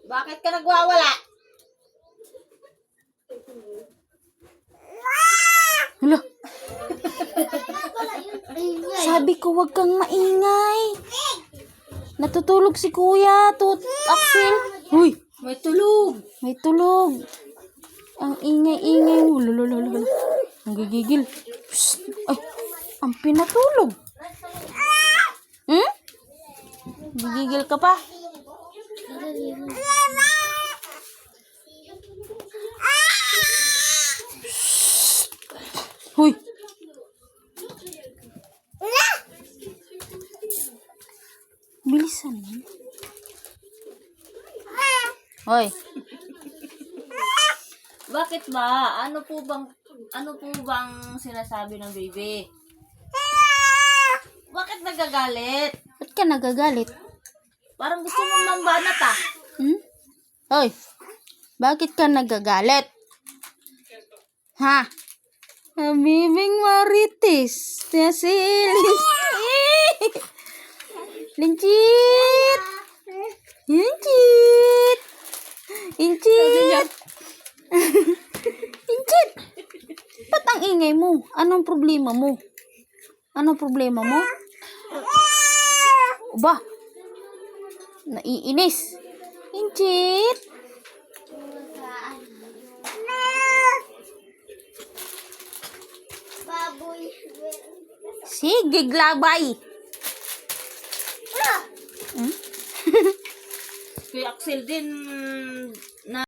Bakit ka nagwawala? Hala. Sabi ko wag kang maingay. Natutulog si Kuya, Axel. Uy, May tulog. may tulog. Ang ingay-ingay. Lulululul. Ang gigigil. Psst. Ay, ang pinatulog. Hmm? Gigigil ka pa? Huy. Bilisan mo. Hoy. Bakit ba? Ano po bang sinasabi ng baby? Bakit nagagalit? Ba't ka nagagalit? Parang gusto mong mambanat ah. Hmm? Hoy. Bakit ka nagagalit? Ha? Bibing Marites. Si Linchit. Linchit. Linchit. Linchit. Ba't ang ingay mo? Anong problema mo? Anong problema mo? Ba? Naiinis. Linchit. Sige, glabay. Kay Axel din,